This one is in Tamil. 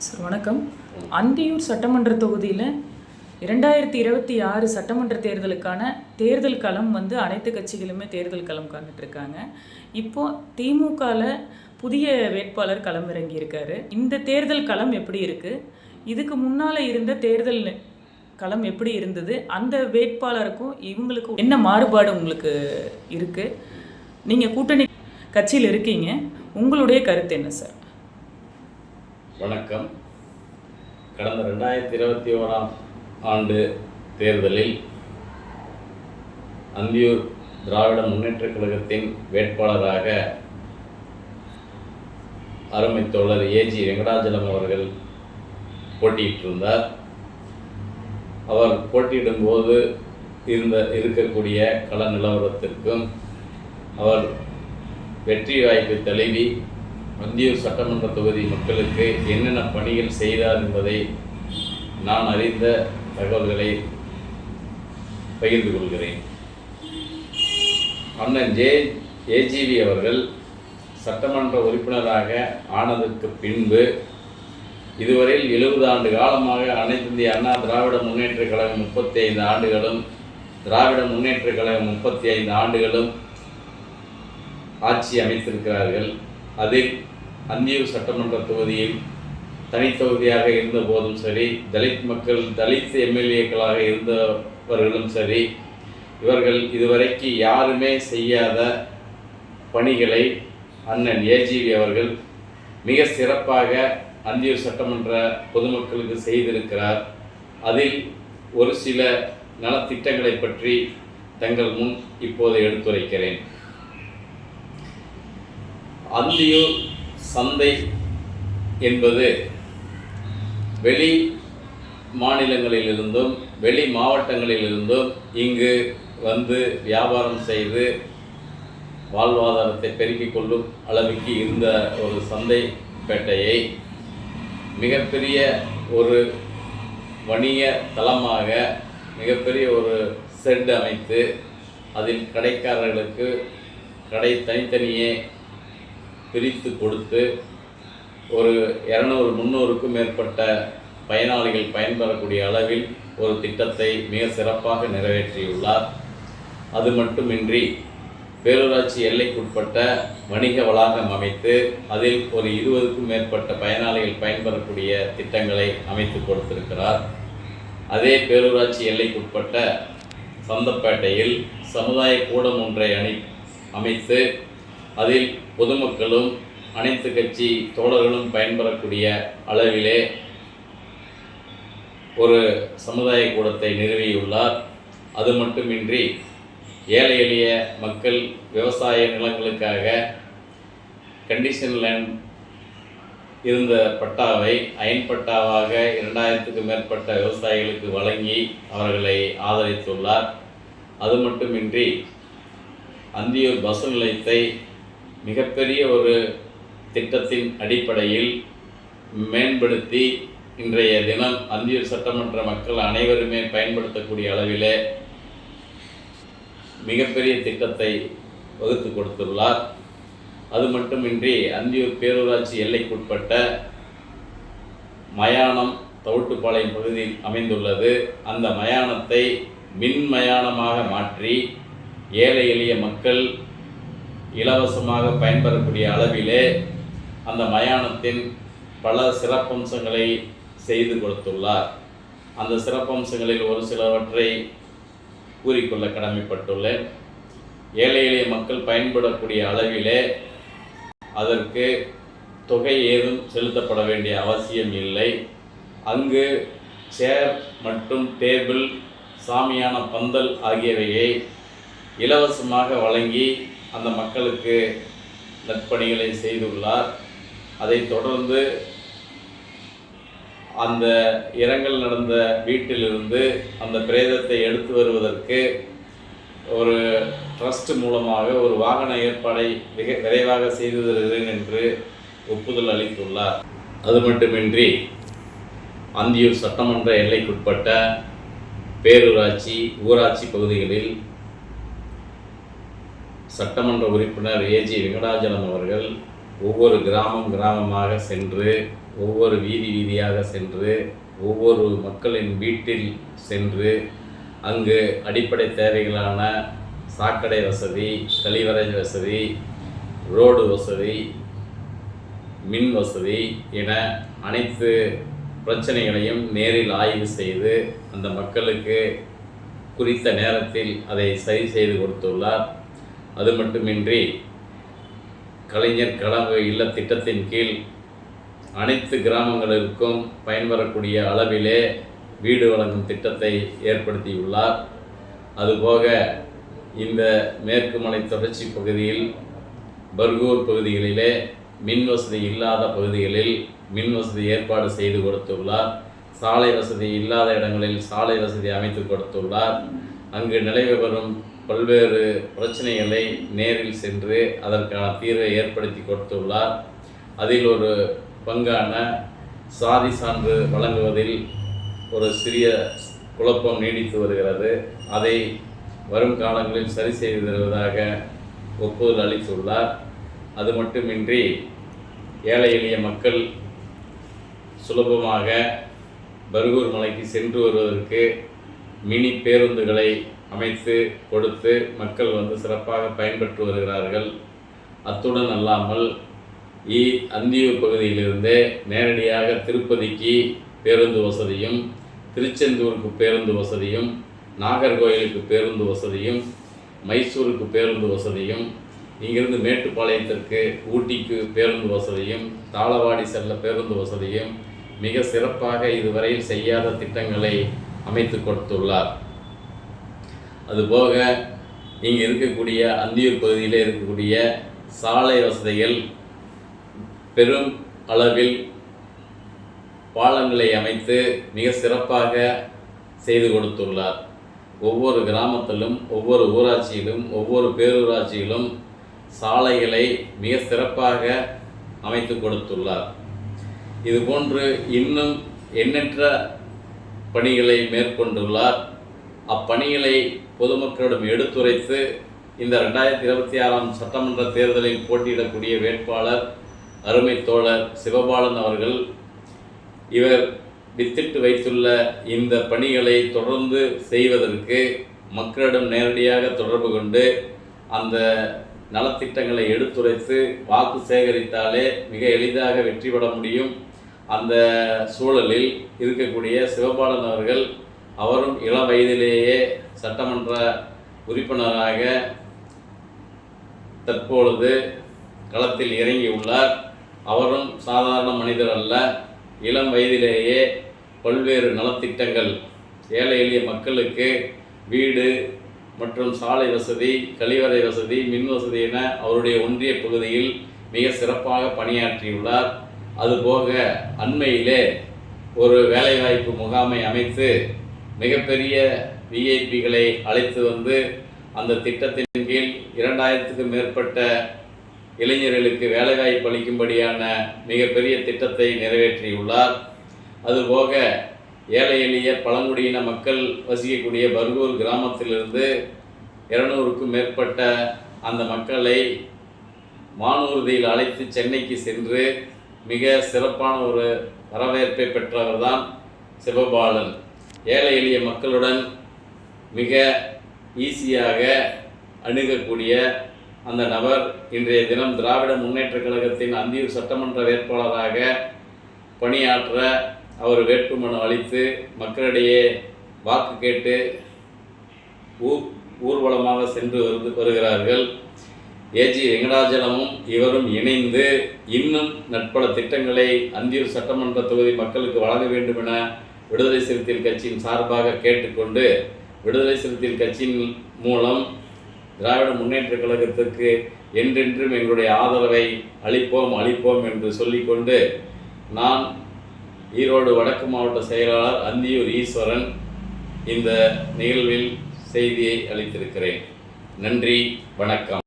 சார் வணக்கம். அந்தியூர் சட்டமன்ற தொகுதியில் 2026 சட்டமன்ற தேர்தலுக்கான தேர்தல் களம் அனைத்து கட்சிகளுமே தேர்தல் களம் காண்டுட்ருக்காங்க. இப்போது திமுகவில் புதிய வேட்பாளர் களம் இறங்கியிருக்காரு. இந்த தேர்தல் களம் எப்படி இருக்குது, இதுக்கு முன்னால் இருந்த தேர்தல் களம் எப்படி இருந்தது, அந்த வேட்பாளருக்கும் இவங்களுக்கும் என்ன மாறுபாடு உங்களுக்கு இருக்குது? நீங்கள் கூட்டணி கட்சியில் இருக்கீங்க, உங்களுடைய கருத்து என்ன சார்? வணக்கம். கடந்த 2021ஆம் ஆண்டு தேர்தலில் அந்தியூர் திராவிட முன்னேற்றக் கழகத்தின் வேட்பாளராக அருமை தோழர் ஏஜி வெங்கடாஜலம் அவர்கள் போட்டியிட்டிருந்தார். அவர் போட்டியிடும்போது இருக்கக்கூடிய கள நிலவரத்திற்கும் அவர் வெற்றி வாய்ப்பை தழுவி அந்தியூர் சட்டமன்ற தொகுதி மக்களுக்கு என்னென்ன பணிகள் செய்தார் என்பதை நான் அறிந்த தகவல்களை பகிர்ந்து கொள்கிறேன். அண்ணன் ஏஜிவி அவர்கள் சட்டமன்ற உறுப்பினராக ஆனதற்கு பின்பு இதுவரையில் 70 ஆண்டு காலமாக அனைத்து இந்திய அண்ணா திராவிட முன்னேற்றக் கழகம் 35 ஆண்டுகளும், திராவிட முன்னேற்றக் கழகம் 35 ஆண்டுகளும் ஆட்சி அமைத்திருக்கிறார்கள். அதில் அந்தியூர் சட்டமன்ற தொகுதியில் தனித்தொகுதியாக இருந்த போதும் சரி, தலித் எம்எல்ஏக்களாக இருந்தவர்களும் சரி, இவர்கள் இதுவரைக்கு யாருமே செய்யாத பணிகளை அண்ணன் ஏஜிவி அவர்கள் மிக சிறப்பாக அந்தியூர் சட்டமன்ற பொதுமக்களுக்கு செய்திருக்கிறார். அதில் ஒரு சில நலத்திட்டங்களை பற்றி தங்கள் முன் இப்போது எடுத்துரைக்கிறேன். அந்தியூர் சந்தை என்பது வெளி மாநிலங்களிலிருந்தும் வெளி மாவட்டங்களிலிருந்தும் இங்கு வந்து வியாபாரம் செய்து வாழ்வாதாரத்தை பெருக்கிக் கொள்ளும் அளவுக்கு இருந்த ஒரு சந்தை பேட்டையை மிகப்பெரிய ஒரு வணிக தளமாக மிகப்பெரிய ஒரு ஷெட் அமைத்து அதில் கடைக்காரர்களுக்கு கடை தனித்தனியே பிரித்து கொடுத்து ஒரு 200-300க்கும் மேற்பட்ட பயனாளிகள் பயன்பெறக்கூடிய அளவில் ஒரு திட்டத்தை மிக சிறப்பாக நிறைவேற்றியுள்ளார். அது மட்டுமின்றி பேரூராட்சி எல்லைக்குட்பட்ட வணிக வளாகம் அமைத்து அதில் ஒரு 20க்கும் மேற்பட்ட பயனாளிகள் பயன்பெறக்கூடிய திட்டங்களை அமைத்து கொடுத்திருக்கிறார். அதே பேரூராட்சி எல்லைக்குட்பட்ட சந்தப்பேட்டையில் சமுதாய கூடம் ஒன்றை அமைத்து அதில் பொதுமக்களும் அனைத்து கட்சி தோழர்களும் பயன்பெறக்கூடிய அளவிலே ஒரு சமுதாய கூடத்தை நிறுவியுள்ளார். அது மட்டுமின்றி ஏழை எளிய மக்கள் விவசாய நிலங்களுக்காக கண்டிஷன் லேண்ட் இருந்த பட்டாவை அயன் பட்டாவாக 2000க்கும் மேற்பட்ட விவசாயிகளுக்கு வழங்கி அவர்களை ஆதரித்துள்ளார். அது மட்டுமின்றி அந்தியூர் பஸ் நிலையத்தை மிகப்பெரிய ஒரு திட்டத்தின் அடிப்படையில் மேம்படுத்தி இன்றைய தினம் அந்தியூர் சட்டமன்ற மக்கள் அனைவருமே பயன்படுத்தக்கூடிய அளவிலே மிகப்பெரிய திட்டத்தை வகுத்து கொடுத்துள்ளார். அது மட்டுமின்றி அந்தியூர் பேரூராட்சி எல்லைக்குட்பட்ட மயானம் தவுட்டுப்பாளையம் பகுதியில் அமைந்துள்ளது. அந்த மயானத்தை மின் மயானமாக மாற்றி ஏழை எளிய மக்கள் இலவசமாக பயன்பெறக்கூடிய அளவிலே அந்த மயானத்தின் பல சிறப்பம்சங்களை செய்து கொடுத்துள்ளார். அந்த சிறப்பம்சங்களில் ஒரு சிலவற்றை கூறிக்கொள்ள கடமைப்பட்டுள்ளேன். ஏழை எளிய மக்கள் பயன்படக்கூடிய அளவிலே அதற்கு தொகை ஏதும் செலுத்தப்பட வேண்டிய அவசியம் இல்லை. அங்கு சேர் மற்றும் டேபிள், சாமியான பந்தல் ஆகியவையை இலவசமாக வழங்கி அந்த மக்களுக்கு நற்பணிகளை செய்துள்ளார். அதைத் தொடர்ந்து அந்த இரங்கல் நடந்த வீட்டிலிருந்து அந்த பிரேதத்தை எடுத்து வருவதற்கு ஒரு ட்ரஸ்ட் மூலமாக ஒரு வாகன ஏற்பாடை மிக விரைவாக செய்து தருகிறேன் என்று ஒப்புதல் அளித்துள்ளார். அது மட்டுமின்றி அந்தியூர் சட்டமன்ற எல்லைக்குட்பட்ட பேரூராட்சி, ஊராட்சி பகுதிகளில் சட்டமன்ற உறுப்பினர் ஏஜி வெங்கடாஜலம் அவர்கள் ஒவ்வொரு கிராமமாக சென்று, ஒவ்வொரு வீதியாக சென்று, ஒவ்வொரு மக்களின் வீட்டில் சென்று, அங்கு அடிப்படை தேவைகளான சாக்கடை வசதி, கழிவறை வசதி, ரோடு வசதி, மின் வசதி என அனைத்து பிரச்சனைகளையும் நேரில் ஆய்வு செய்து அந்த மக்களுக்கு குறித்த நேரத்தில் அதை சரி செய்து கொடுத்துள்ளார். அது மட்டுமின்றி கலைஞர் கனவு இல்ல திட்டத்தின் கீழ் அனைத்து கிராமங்களுக்கும் பயன்பெறக்கூடிய அளவிலே வீடு வழங்கும் திட்டத்தை ஏற்படுத்தியுள்ளார். அதுபோக இந்த மேற்கு மலை தொடர்ச்சி பகுதியில் பர்கூர் பகுதிகளிலே மின் வசதி இல்லாத பகுதிகளில் மின் வசதி ஏற்பாடு செய்து கொடுத்துள்ளார். சாலை வசதி இல்லாத இடங்களில் சாலை வசதி அமைத்து கொடுத்துள்ளார். அங்கு நிலவி வரும் பல்வேறு பிரச்சனைகளை நேரில் சென்று அதற்கான தீர்வை ஏற்படுத்தி கொடுத்துள்ளார். அதில் ஒரு பங்கான சாதி சான்று வழங்குவதில் ஒரு சிறிய குழப்பம் நீடித்து வருகிறது. அதை வரும் காலங்களில் சரி செய்து தருவதாக ஒப்புதல் அளித்துள்ளார். அது மட்டுமின்றி ஏழை எளிய மக்கள் சுலபமாக பர்கூர் மலைக்கு சென்று வருவதற்கு மினி பேருந்துகளை அமைத்து கொடுத்து மக்கள் சிறப்பாக பயன்பெற்று வருகிறார்கள். அத்துடன் அல்லாமல் அந்தியூர் பகுதியிலிருந்து நேரடியாக திருப்பதிக்கு பேருந்து வசதியும், திருச்செந்தூருக்கு பேருந்து வசதியும், நாகர்கோயிலுக்கு பேருந்து வசதியும், மைசூருக்கு பேருந்து வசதியும், இங்கிருந்து மேட்டுப்பாளையத்திற்கு ஊட்டிக்கு பேருந்து வசதியும், தாளவாடி செல்ல பேருந்து வசதியும் மிக சிறப்பாக இதுவரையில் செய்யாத திட்டங்களை அமைத்து கொடுத்துள்ளார். அதுபோக இங்கே இருக்கக்கூடிய அந்தியூர் பகுதியில் இருக்கக்கூடிய சாலை வசதிகள் பெரும் அளவில் பாலங்களை அமைத்து மிக சிறப்பாக செய்து கொடுத்துள்ளார். ஒவ்வொரு கிராமத்திலும், ஒவ்வொரு ஊராட்சியிலும், ஒவ்வொரு பேரூராட்சியிலும் சாலைகளை மிக சிறப்பாக அமைத்து கொடுத்துள்ளார். இதுபோன்று இன்னும் எண்ணற்ற பணிகளை மேற்கொண்டுள்ளார். அப்பணிகளை பொதுமக்களிடம் எடுத்துரைத்து இந்த 2026 சட்டமன்ற தேர்தலில் போட்டியிடக்கூடிய வேட்பாளர் அருமை தோழர் சிவபாலன் அவர்கள் இவர் வித்திட்டு வைத்துள்ள இந்த பணிகளை தொடர்ந்து செய்வதற்கு மக்களிடம் நேரடியாக தொடர்பு கொண்டு அந்த நலத்திட்டங்களை எடுத்துரைத்து வாக்கு சேகரித்தாலே மிக எளிதாக வெற்றி பெற முடியும். அந்த சூழலில் இருக்கக்கூடிய சிவபாலன் அவர்கள் அவரும் இளம் வயதிலேயே சட்டமன்ற உறுப்பினராக தற்பொழுது களத்தில் இறங்கியுள்ளார். அவரும் சாதாரண மனிதர் அல்ல. இளம் வயதிலேயே பல்வேறு நலத்திட்டங்கள் ஏழை எளிய மக்களுக்கு வீடு மற்றும் சாலை வசதி, கழிவறை வசதி, மின் வசதி என அவருடைய ஒன்றிய பகுதியில் மிக சிறப்பாக பணியாற்றியுள்ளார். அதுபோக அண்மையிலே ஒரு வேலைவாய்ப்பு முகாமை அமைத்து மிகப்பெரிய விஐபிகளை அழைத்து அந்த திட்டத்தின் கீழ் 2000க்கும் மேற்பட்ட இளைஞர்களுக்கு வேலைவாய்ப்பு அளிக்கும்படியான மிகப்பெரிய திட்டத்தை நிறைவேற்றியுள்ளார். அதுபோக ஏழை எளிய பழங்குடியின மக்கள் வசிக்கக்கூடிய பர்கூர் கிராமத்திலிருந்து 200க்கும் மேற்பட்ட அந்த மக்களை வானூர்தியில் அழைத்து சென்னைக்கு சென்று மிக சிறப்பான ஒரு வரவேற்பை பெற்றவர் தான் சிவபாலன். ஏழை எளிய மக்களுடன் மிக ஈஸியாக அணுகக்கூடிய அந்த நபர் இன்றைய தினம் திராவிட முன்னேற்றக் கழகத்தின் அந்தியூர் சட்டமன்ற வேட்பாளராக பணியாற்ற அவர் வேட்புமனு அளித்து மக்களிடையே வாக்கு கேட்டு ஊர்வலமாக சென்று வருகிறார்கள். ஏஜி வெங்கடாஜலமும் இவரும் இணைந்து இன்னும் நட்பல திட்டங்களை அந்தியூர் சட்டமன்ற தொகுதி மக்களுக்கு வழங்க வேண்டும் என விடுதலை சிறுத்தைகள் கட்சியின் சார்பாக கேட்டுக்கொண்டு, விடுதலை சிறுத்தைகள் கட்சியின் மூலம் திராவிட முன்னேற்றக் கழகத்திற்கு என்றென்றும் எங்களுடைய ஆதரவை அளிப்போம் என்று சொல்லிக்கொண்டு, நான் ஈரோடு வடக்கு மாவட்ட செயலாளர் அந்தியூர் ஈஸ்வரன் இந்த நிகழ்வில் செய்தியை அளித்திருக்கிறேன். நன்றி, வணக்கம்.